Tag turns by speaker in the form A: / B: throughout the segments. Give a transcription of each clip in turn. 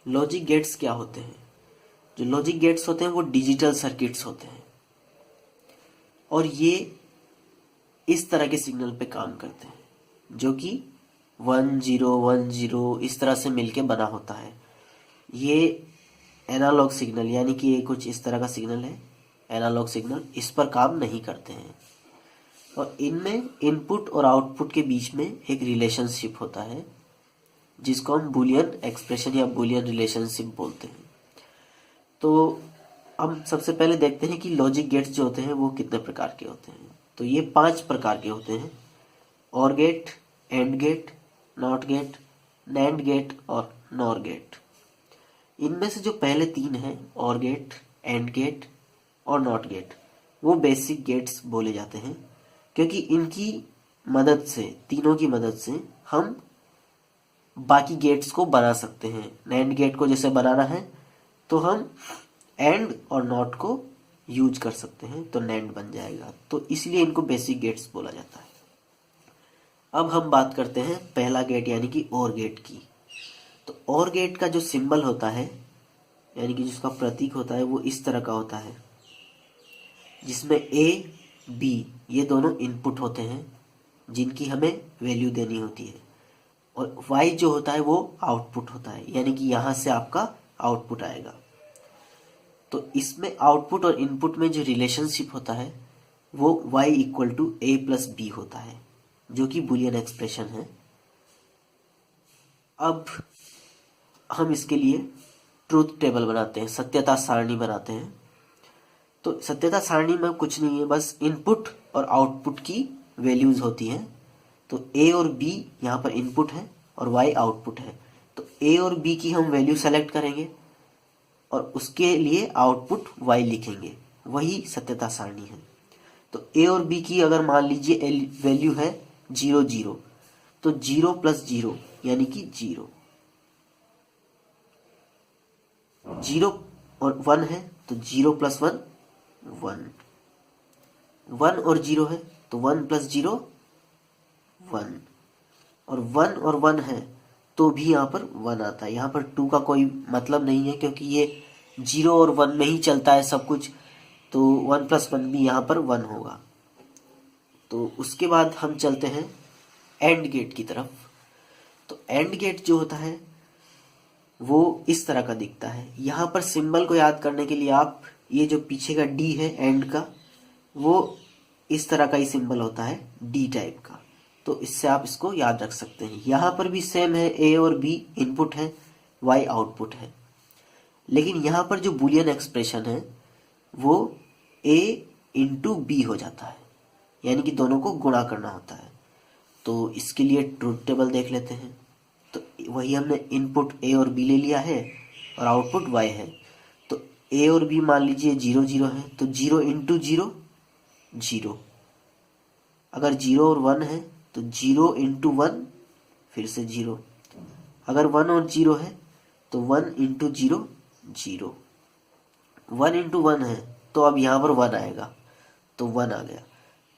A: Logic gates क्या होते हैं? जो लॉजिक गेट्स होते हैं वो डिजिटल सर्किट्स होते हैं और ये इस तरह के सिग्नल पे काम करते हैं जो कि 1010 इस तरह से मिलके बना होता है। ये एनालॉग सिग्नल यानी कि ये कुछ इस तरह का सिग्नल है, एनालॉग सिग्नल, इस पर काम नहीं करते हैं। और इनमें इनपुट और आउटपुट के बीच में एक रिलेशनशिप होता है जिसको हम बुलियन एक्सप्रेशन या बुलियन रिलेशनशिप बोलते हैं। तो हम सबसे पहले देखते हैं कि लॉजिक गेट्स जो होते हैं वो कितने प्रकार के होते हैं। तो ये 5 प्रकार के होते हैं: OR gate, AND gate, NOT gate, NAND gate और नॉर गेट। इनमें से जो पहले 3 हैं, और गेट, एंड गेट और नॉट गेट, वो बेसिक गेट्स बोले जाते हैं क्योंकि इनकी मदद से, तीनों की मदद से हम बाकी गेट्स को बना सकते हैं। नैंड गेट को जैसे बनाना है तो हम एंड और नॉट को यूज कर सकते हैं तो नैंड बन जाएगा। तो इसलिए इनको बेसिक गेट्स बोला जाता है। अब हम बात करते हैं पहला गेट यानी कि और गेट की। तो और गेट का जो सिंबल होता है यानी कि जिसका प्रतीक होता है वो इस तरह का होता है जिसमें ए बी ये दोनों इनपुट होते हैं जिनकी हमें वैल्यू देनी होती है और वाई जो होता है वो आउटपुट होता है यानी कि यहाँ से आपका आउटपुट आएगा। तो इसमें आउटपुट और इनपुट में जो रिलेशनशिप होता है वो y equal to A plus B होता है जो कि बुलियन एक्सप्रेशन है। अब हम इसके लिए ट्रूथ टेबल बनाते हैं, सत्यता सारणी बनाते हैं। तो सत्यता सारणी में कुछ नहीं है, बस इनपुट और आउटपुट की वैल्यूज होती हैं। तो ए और बी यहाँ पर इनपुट है और y आउटपुट है। तो ए और बी की हम वैल्यू सेलेक्ट करेंगे और उसके लिए आउटपुट y लिखेंगे, वही सत्यता सारणी है। तो ए और बी की अगर मान लीजिए वैल्यू है 0 0, तो 0 प्लस 0 यानी कि 0, 0 और 1 है तो 0 प्लस 1 1, 1 और 0 है तो 1 प्लस 0 1, और 1 और 1 है तो भी यहाँ पर 1 आता है। यहाँ पर 2 का कोई मतलब नहीं है क्योंकि ये 0 और 1 में ही चलता है सब कुछ, तो 1 प्लस 1 भी यहाँ पर 1 होगा। तो उसके बाद हम चलते हैं एंड गेट की तरफ। तो एंड गेट जो होता है वो इस तरह का दिखता है। यहाँ पर सिंबल को याद करने के लिए आप ये जो पीछे का डी है एंड का, वो इस तरह का ही सिंबल होता है, डी टाइप का। तो इससे आप इसको याद रख सकते हैं। यहाँ पर भी सेम है, ए और बी इनपुट है, वाई आउटपुट है। लेकिन यहाँ पर जो बुलियन एक्सप्रेशन है वो ए इंटू बी हो जाता है, यानी कि दोनों को गुणा करना होता है। तो इसके लिए ट्रूथ टेबल देख लेते हैं। तो वही हमने इनपुट ए और बी ले लिया है और आउटपुट वाई है। तो ए और बी मान लीजिए 0 0 है तो 0 इंटू 0 0, अगर 0 और 1 है तो 0 इंटू 1 फिर से 0, अगर 1 और 0 है तो 1 इंटू 0 0, 1 इंटू 1 है तो अब यहाँ पर 1 आएगा तो 1 आ गया।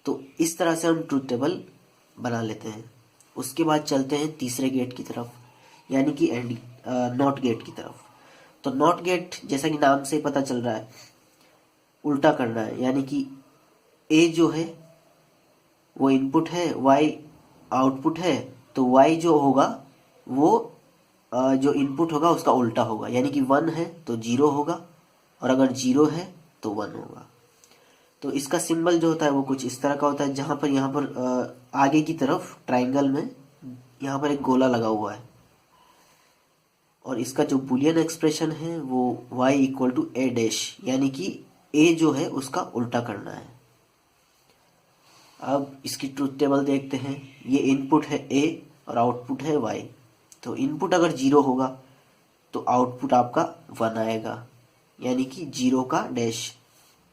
A: तो इस तरह से हम ट्रूथ टेबल बना लेते हैं। उसके बाद चलते हैं तीसरे गेट की तरफ यानी कि नॉट गेट की तरफ। तो नॉट गेट जैसा कि नाम से पता चल रहा है उल्टा करना है, यानी कि ए जो है वो इनपुट है, y आउटपुट है, तो y जो होगा वो जो इनपुट होगा उसका उल्टा होगा, यानी कि 1 है तो 0 होगा और अगर 0 है तो 1 होगा। तो इसका सिंबल जो होता है वो कुछ इस तरह का होता है, जहां पर यहाँ पर आगे की तरफ ट्राइंगल में यहाँ पर एक गोला लगा हुआ है और इसका जो बुलियन एक्सप्रेशन है वो y equal to A dash, यानी कि a जो है उसका उल्टा करना है। अब इसकी ट्रूथ टेबल देखते हैं। ये इनपुट है a और आउटपुट है y। तो इनपुट अगर 0 होगा तो आउटपुट आपका 1 आएगा, यानी कि 0 का डैश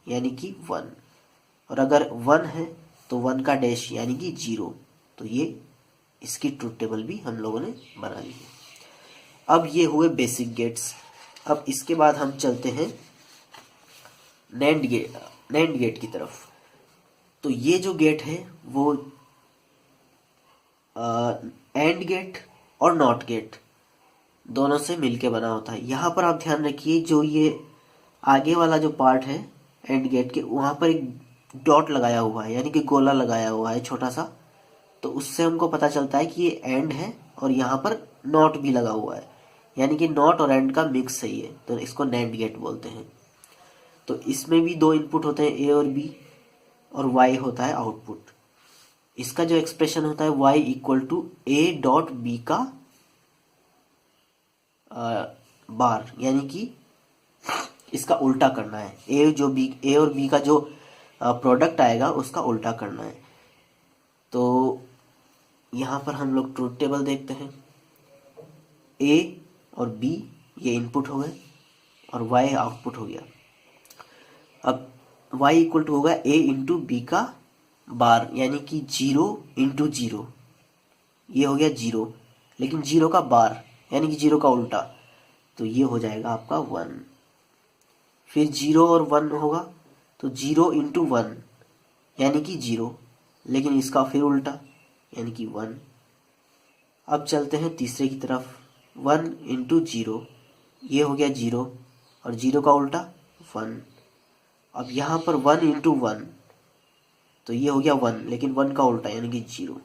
A: यानी कि 1, और अगर 1 है तो 1 का डैश यानी कि 0। तो ये इसकी ट्रूथ टेबल भी हम लोगों ने बना ली है। अब ये हुए बेसिक गेट्स। अब इसके बाद हम चलते हैं नैंड गेट की तरफ। तो ये जो गेट है वो एंड गेट और नॉट गेट दोनों से मिलके बना होता है। यहाँ पर आप ध्यान रखिए, जो ये आगे वाला जो पार्ट है एंड गेट के, वहाँ पर एक डॉट लगाया हुआ है, यानी कि गोला लगाया हुआ है छोटा सा। तो उससे हमको पता चलता है कि ये एंड है, और यहाँ पर नॉट भी लगा हुआ है, यानी कि नॉट और एंड का मिक्स है ये, तो इसको नैंड गेट बोलते हैं। तो इसमें भी दो इनपुट होते हैं, ए और बी, और वाई होता है आउटपुट। इसका जो एक्सप्रेशन होता है Y equal to A dot B का बार, यानी कि इसका उल्टा करना है। ए और बी का जो प्रोडक्ट आएगा उसका उल्टा करना है। तो यहाँ पर हम लोग ट्रूथ टेबल देखते हैं। ए और बी ये इनपुट हो गए और वाई आउटपुट हो गया। अब y इक्वल टू होगा a इंटू बी का बार, यानी कि 0 इंटू 0, ये हो गया 0, लेकिन 0 का बार यानी कि 0 का उल्टा, तो ये हो जाएगा आपका 1। फिर 0 और 1 होगा, तो 0 इंटू 1 यानी कि 0, लेकिन इसका फिर उल्टा यानी कि 1। अब चलते हैं तीसरे की तरफ। 1 इंटू 0, ये हो गया 0, और 0 का उल्टा 1। अब यहाँ पर 1 इंटू 1, तो ये हो गया 1, लेकिन 1 का उल्टा यानी कि 0।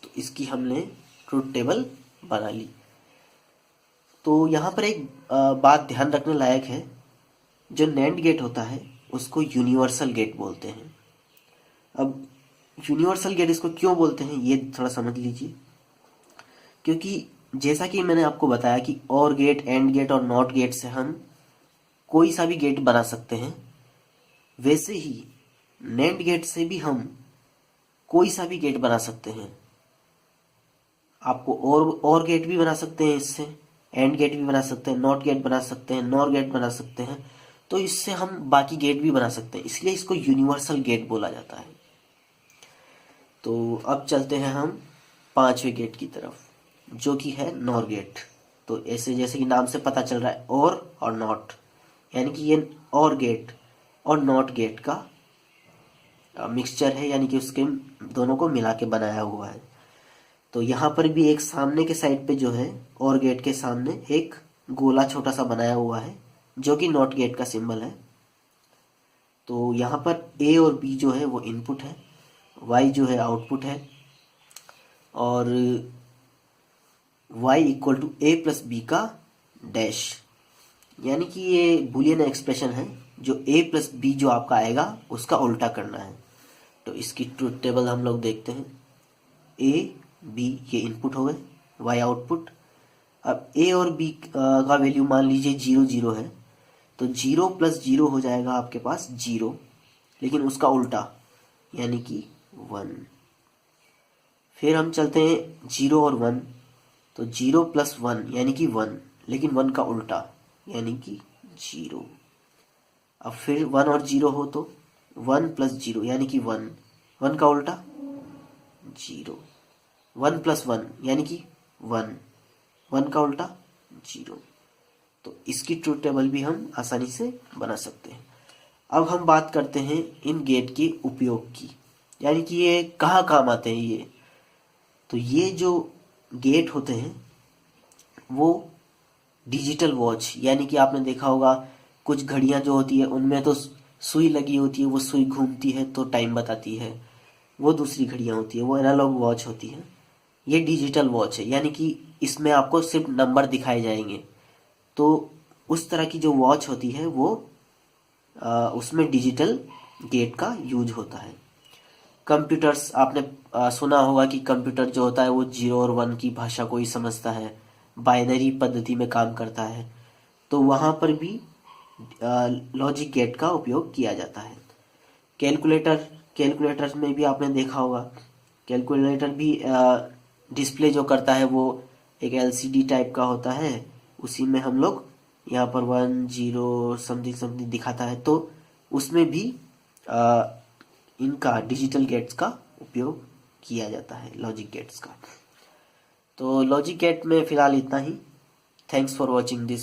A: तो इसकी हमने ट्रूथ टेबल बना ली। तो यहाँ पर एक बात ध्यान रखने लायक है, जो नैंड गेट होता है उसको यूनिवर्सल गेट बोलते हैं। अब यूनिवर्सल गेट इसको क्यों बोलते हैं ये थोड़ा समझ लीजिए। क्योंकि जैसा कि मैंने आपको बताया कि और गेट, एंड गेट और नॉट गेट से हम कोई सा भी गेट बना सकते हैं, वैसे ही नैंड गेट से भी हम कोई सा भी गेट बना सकते हैं। आपको और गेट भी बना सकते हैं, इससे एंड गेट भी बना सकते हैं, नॉट गेट बना सकते हैं, नॉर गेट बना सकते हैं। तो इससे हम बाकी गेट भी बना सकते हैं, इसलिए इसको यूनिवर्सल गेट बोला जाता है। तो अब चलते हैं हम पांचवें गेट की तरफ, जो कि है नॉर गेट। तो ऐसे जैसे कि नाम से पता चल रहा है और नॉट, यानी कि ये और गेट और नॉट गेट का मिक्सचर है, यानी कि उसके दोनों को मिला के बनाया हुआ है। तो यहाँ पर भी एक सामने के साइड पे जो है, और गेट के सामने एक गोला छोटा सा बनाया हुआ है, जो कि नॉट गेट का सिंबल है। तो यहाँ पर ए और बी जो है वो इनपुट है, वाई जो है आउटपुट है, और y equal to A plus B का डैश, यानी कि ये बूलियन एक्सप्रेशन है, जो a प्लस बी जो आपका आएगा उसका उल्टा करना है। तो इसकी ट्रूथ टेबल हम लोग देखते हैं। a b ये इनपुट हो गए, y आउटपुट। अब a और b का वैल्यू मान लीजिए 0 0 है, तो 0 प्लस 0 हो जाएगा आपके पास 0, लेकिन उसका उल्टा यानी कि 1। फिर हम चलते हैं 0 और 1, तो 0 प्लस 1 यानी कि 1, लेकिन 1 का उल्टा यानी कि 0। अब फिर 1 और 0 हो, तो 1 प्लस 0 यानी कि 1, 1 का उल्टा 0। 1 प्लस 1 यानी कि 1, 1 का उल्टा 0। तो इसकी ट्रूथ टेबल भी हम आसानी से बना सकते हैं। अब हम बात करते हैं इन गेट के उपयोग की, यानी कि ये कहाँ काम आते हैं ये। तो ये जो गेट होते हैं वो डिजिटल वॉच, यानी कि आपने देखा होगा कुछ घड़ियां जो होती है उनमें तो सुई लगी होती है, वो सुई घूमती है तो टाइम बताती है। वो दूसरी घड़ियां होती है वो एनालॉग वॉच होती है। ये डिजिटल वॉच है, यानी कि इसमें आपको सिर्फ नंबर दिखाए जाएंगे। तो उस तरह की जो वॉच होती है वो उसमें डिजिटल गेट का यूज होता है। कंप्यूटर्स आपने सुना होगा कि कंप्यूटर जो होता है वो 0 और 1 की भाषा को ही समझता है, बाइनरी पद्धति में काम करता है। तो वहाँ पर भी लॉजिक गेट का उपयोग किया जाता है। कैलकुलेटर में भी आपने देखा होगा, कैलकुलेटर भी डिस्प्ले जो करता है वो एक एलसीडी टाइप का होता है। उसी में हम लोग यहाँ पर 1 0 समथिंग समथिंग दिखाता है, तो उसमें भी इनका डिजिटल गेट्स का उपयोग किया जाता है, लॉजिक गेट्स का। तो लॉजिक गेट में फिलहाल इतना ही। Thanks for watching this.